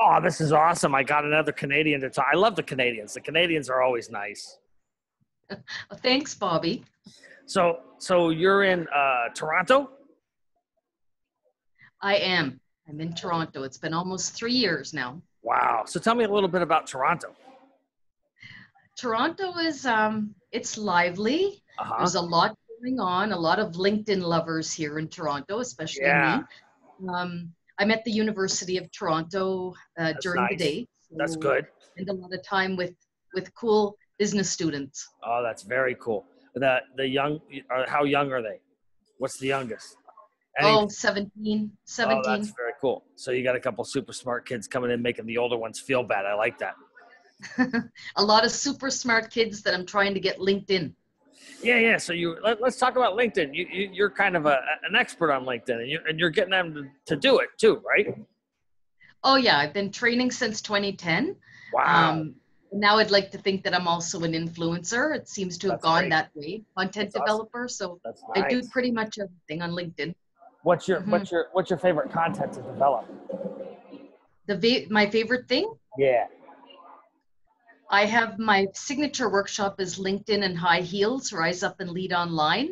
Oh, this is awesome. I got another Canadian to talk. I love the Canadians. The Canadians are always nice. Well, thanks, Bobby. So you're in Toronto? I am. I'm in Toronto. It's been almost 3 years now. Wow. So tell me a little bit about Toronto. Toronto is it's lively. Uh-huh. There's a lot going on, a lot of LinkedIn lovers here in Toronto, especially Yeah, me. I'm at the University of Toronto that's during the nice. day, That's so good. spend a lot of time with cool business students. Oh, that's very cool. The young, how young are they? What's the youngest? Any? Oh, 17, Oh, that's 17. very cool. So you got a couple super smart kids coming in, making the older ones feel bad. I like that. A lot of super smart kids that I'm trying to get LinkedIn. Yeah. So let's talk about LinkedIn. You're kind of an expert on LinkedIn, and you're getting them to do it too, right? Oh yeah, I've been training since 2010. Wow, Um, Now I'd like to think that I'm also an influencer. It seems to have that's gone great. that way, content That's awesome. developer. So That's I do nice. pretty much everything on LinkedIn. What's your hmm what's your what's your favorite content to develop? My favorite thing, Yeah. I have my signature workshop is LinkedIn and high heels, rise up and lead online.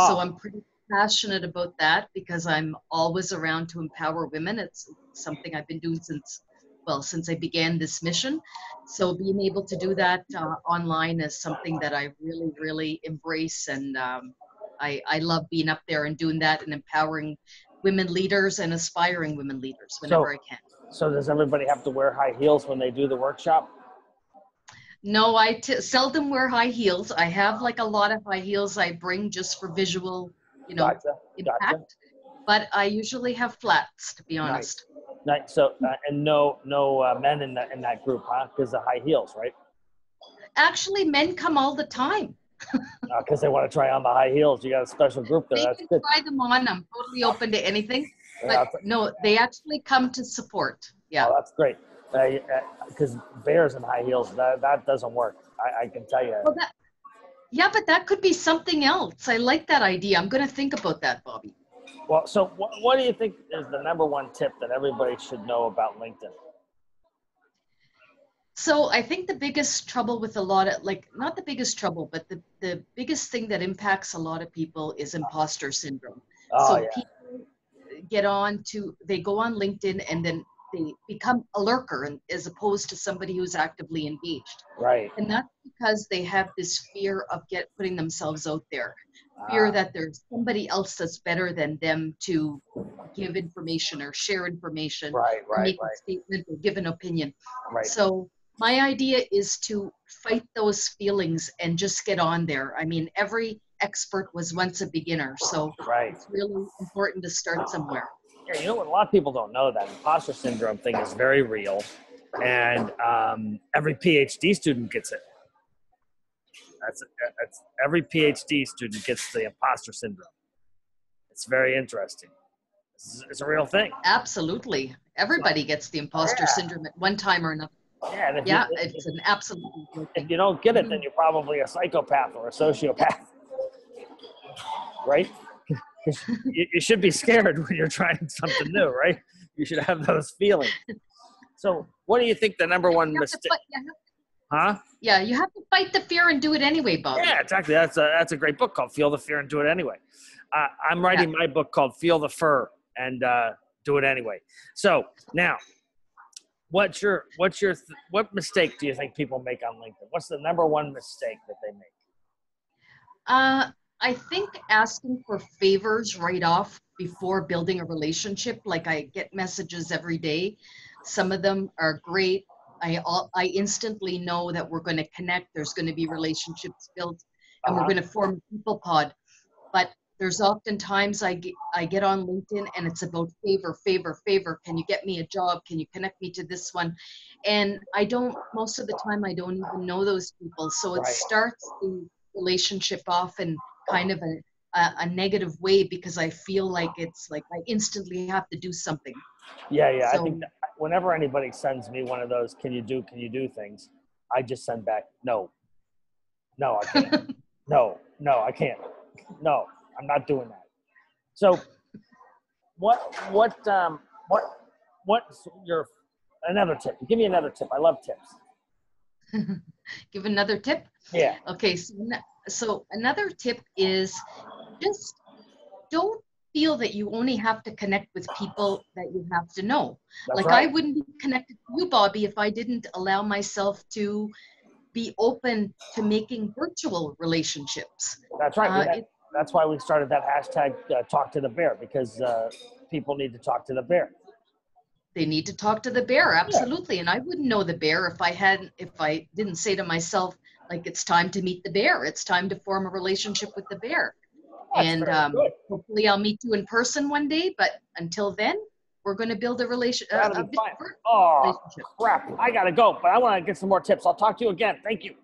So Ah, I'm pretty passionate about that because I'm always around to empower women. It's something I've been doing since I began this mission. So being able to do that online is something that I really, really embrace. And I love being up there and doing that and empowering women leaders and aspiring women leaders whenever so I can. so does everybody have to wear high heels when they do the workshop? No, seldom wear high heels. I have like a lot of high heels I bring just for visual, Gotcha. Gotcha. impact, but I usually have flats, to be Nice. honest. Nice. So and no men in that group, huh? Because the high heels, right? Actually, men come all the time. Because they want to try on the high heels. You got a special group there. They That's can good. try them on. I'm totally open to anything, Yeah, but no, they actually come to support. Yeah. oh, that's great. Because bears in high heels, that doesn't work. I can tell you. Well, yeah, but that could be something else. I like that idea. I'm going to think about that, Bobby. Well, so what do you think is the number one tip that everybody should know about LinkedIn? So I think the biggest trouble with a lot of like not the biggest trouble, but the biggest thing that impacts a lot of people is imposter syndrome. Oh So yeah, people they go on LinkedIn and then they become a lurker and, as opposed to somebody who's actively engaged. right. And that's because they have this fear of putting themselves out there, fear Ah, that there's somebody else that's better than them to give information or share information right, or right, make a right, statement or give an opinion. right, So my idea is to fight those feelings and just get on there. I mean, every expert was once a beginner, so right. it's really important to start somewhere. Yeah, you know what? A lot of people don't know that imposter syndrome thing is very real, and every PhD student gets it. That's every PhD student gets the imposter syndrome. It's very interesting. It's a real thing. Absolutely. Everybody gets the imposter Yeah, syndrome at one time or another. yeah. And Yeah, it's an absolutely real if thing. you don't get it, then Mhm. you're probably a psychopath or a sociopath, right? 'Cause you should be scared when you're trying something new, right? You should have those feelings. So, what do you think the number Yeah, one mistake? Huh? you have to fight the fear and do it anyway, Bobby. Yeah, exactly. That's a great book called "Feel the Fear and Do It Anyway." I'm Yeah. writing my book called "Feel the Fur and Do It Anyway." So now, what mistake do you think people make on LinkedIn? What's the number one mistake that they make? I think asking for favors right off before building a relationship, like I get messages every day. Some of them are great. I instantly know that we're going to connect. There's going to be relationships built, Uh and we're huh. going to form a people pod. But there's oftentimes I get on LinkedIn and it's about favor, favor, favor. Can you get me a job? Can you connect me to this one? And I don't, most of the time, I don't even know those people. So it Right. starts the relationship off in kind of a negative way because I feel like it's like I instantly have to do something. Yeah. I think So that whenever anybody sends me one of those, can you do things? I just send back, no, no, I can't. No, no, I can't. No, I'm not doing that. So what what what's your Another tip. Give me another tip. I love tips. Give another tip. Yeah. Okay, so another tip is just don't feel that you only have to connect with people that you have to know. That's Like right. I wouldn't be connected to you, Bobby, if I didn't allow myself to be open to making virtual relationships. That's right. That's why we started that hashtag talk to the bear, because people need to talk to the bear. They need to talk to the bear, absolutely. And I wouldn't know the bear if I didn't say to myself, like, it's time to meet the bear. It's time to form a relationship with the bear. That's And very good. hopefully I'll meet you in person one day. But until then, we're going to build a That'll be fine. Oh, relationship. crap. I got to go, but I want to get some more tips. I'll talk to you again. Thank you.